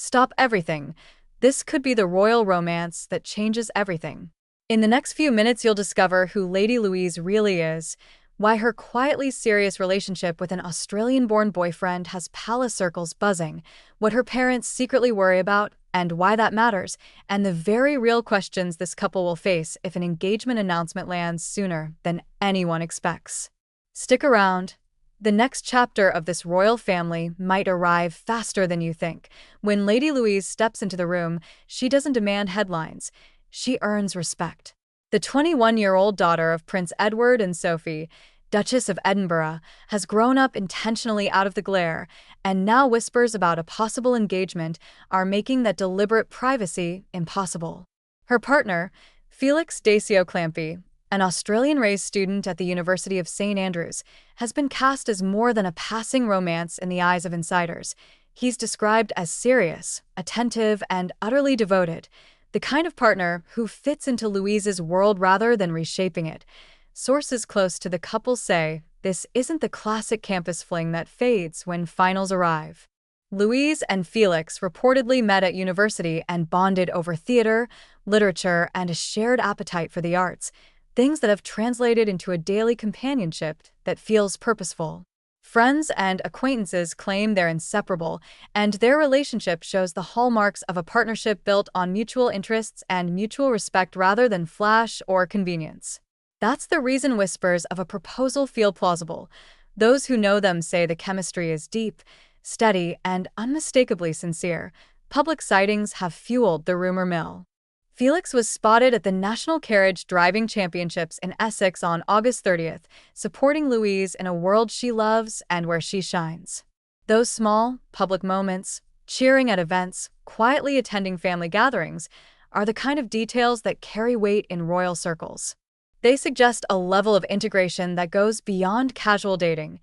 Stop everything. This could be the royal romance that changes everything. In the next few minutes, you'll discover who Lady Louise really is, why her quietly serious relationship with an Australian-born boyfriend has palace circles buzzing, what her parents secretly worry about, and why that matters, and the very real questions this couple will face if an engagement announcement lands sooner than anyone expects. Stick around. The next chapter of this royal family might arrive faster than you think. When Lady Louise steps into the room, she doesn't demand headlines. She earns respect. The 21-year-old daughter of Prince Edward and Sophie, Duchess of Edinburgh, has grown up intentionally out of the glare, and now whispers about a possible engagement are making that deliberate privacy impossible. Her partner, Felix Dacio Clampy, an Australian-raised student at the University of St. Andrews, has been cast as more than a passing romance in the eyes of insiders. He's described as serious, attentive, and utterly devoted, the kind of partner who fits into Louise's world rather than reshaping it. Sources close to the couple say this isn't the classic campus fling that fades when finals arrive. Louise and Felix reportedly met at university and bonded over theater, literature, and a shared appetite for the arts, things that have translated into a daily companionship that feels purposeful. Friends and acquaintances claim they're inseparable, and their relationship shows the hallmarks of a partnership built on mutual interests and mutual respect rather than flash or convenience. That's the reason whispers of a proposal feel plausible. Those who know them say the chemistry is deep, steady, and unmistakably sincere. Public sightings have fueled the rumor mill. Felix was spotted at the National Carriage Driving Championships in Essex on August 30th, supporting Louise in a world she loves and where she shines. Those small, public moments, cheering at events, quietly attending family gatherings, are the kind of details that carry weight in royal circles. They suggest a level of integration that goes beyond casual dating.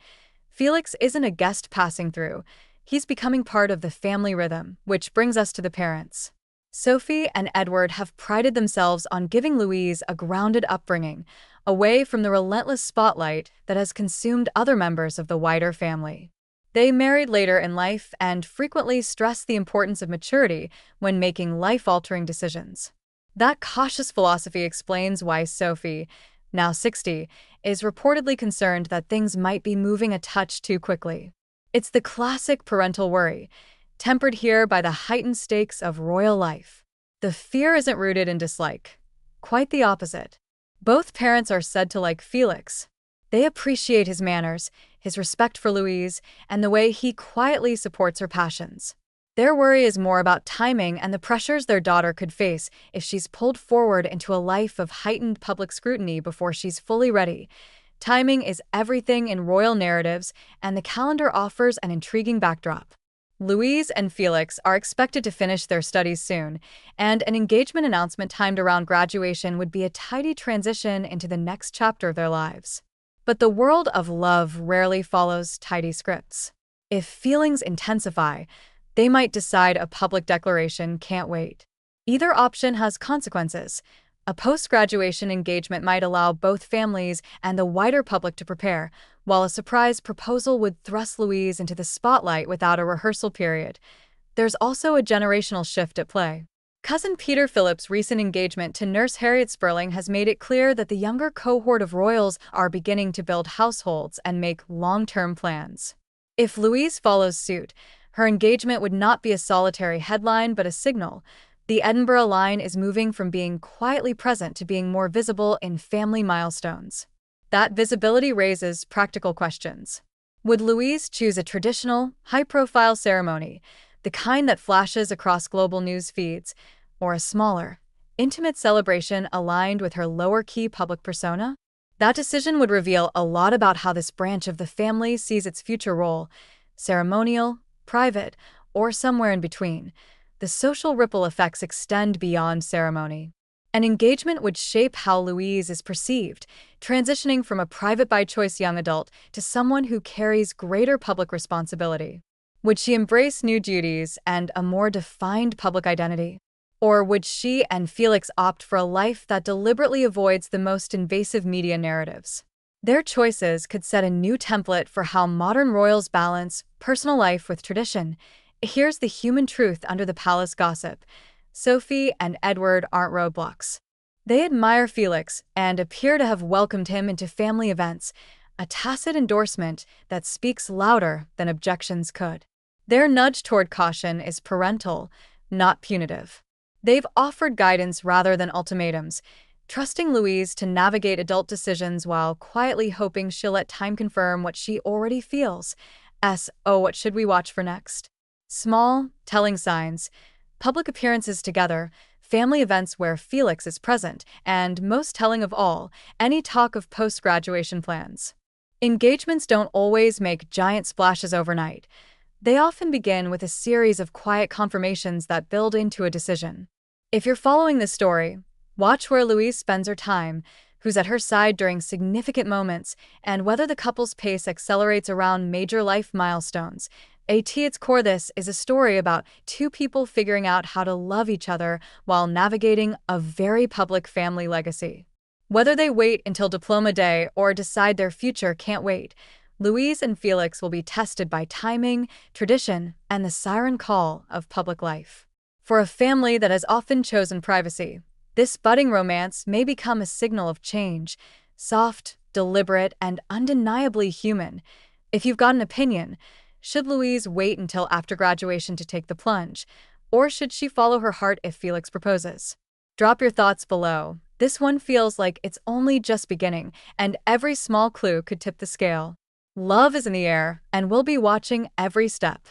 Felix isn't a guest passing through. He's becoming part of the family rhythm, which brings us to the parents. Sophie and Edward have prided themselves on giving Louise a grounded upbringing, away from the relentless spotlight that has consumed other members of the wider family. They married later in life and frequently stress the importance of maturity when making life-altering decisions. That cautious philosophy explains why Sophie, now 60, is reportedly concerned that things might be moving a touch too quickly. It's the classic parental worry, tempered here by the heightened stakes of royal life. The fear isn't rooted in dislike. Quite the opposite. Both parents are said to like Felix. They appreciate his manners, his respect for Louise, and the way he quietly supports her passions. Their worry is more about timing and the pressures their daughter could face if she's pulled forward into a life of heightened public scrutiny before she's fully ready. Timing is everything in royal narratives, and the calendar offers an intriguing backdrop. Louise and Felix are expected to finish their studies soon, and an engagement announcement timed around graduation would be a tidy transition into the next chapter of their lives. But the world of love rarely follows tidy scripts. If feelings intensify, they might decide a public declaration can't wait. Either option has consequences. A post-graduation engagement might allow both families and the wider public to prepare, while a surprise proposal would thrust Louise into the spotlight without a rehearsal period. There's also a generational shift at play. Cousin Peter Philip's recent engagement to Nurse Harriet Spurling has made it clear that the younger cohort of royals are beginning to build households and make long-term plans. If Louise follows suit, her engagement would not be a solitary headline but a signal. The Edinburgh line is moving from being quietly present to being more visible in family milestones. That visibility raises practical questions. Would Louise choose a traditional, high-profile ceremony, the kind that flashes across global news feeds, or a smaller, intimate celebration aligned with her lower-key public persona? That decision would reveal a lot about how this branch of the family sees its future role, ceremonial, private, or somewhere in between. The social ripple effects extend beyond ceremony. An engagement would shape how Louise is perceived, transitioning from a private-by-choice young adult to someone who carries greater public responsibility. Would she embrace new duties and a more defined public identity? Or would she and Felix opt for a life that deliberately avoids the most invasive media narratives? Their choices could set a new template for how modern royals balance personal life with tradition, Here's the human truth under the palace gossip. Sophie and Edward aren't roadblocks. They admire Felix and appear to have welcomed him into family events, a tacit endorsement that speaks louder than objections could. Their nudge toward caution is parental, not punitive. They've offered guidance rather than ultimatums, trusting Louise to navigate adult decisions while quietly hoping she'll let time confirm what she already feels. Oh, what should we watch for next? Small, telling signs, public appearances together, family events where Felix is present, and most telling of all, any talk of post-graduation plans. Engagements don't always make giant splashes overnight. They often begin with a series of quiet confirmations that build into a decision. If you're following this story, watch where Louise spends her time, who's at her side during significant moments, and whether the couple's pace accelerates around major life milestones. At its core, this is a story about two people figuring out how to love each other while navigating a very public family legacy. Whether they wait until diploma day or decide their future can't wait, Louise and Felix will be tested by timing, tradition, and the siren call of public life. For a family that has often chosen privacy, this budding romance may become a signal of change, soft, deliberate, and undeniably human. If you've got an opinion, should Louise wait until after graduation to take the plunge, or should she follow her heart if Felix proposes? Drop your thoughts below. This one feels like it's only just beginning, and every small clue could tip the scale. Love is in the air, and we'll be watching every step.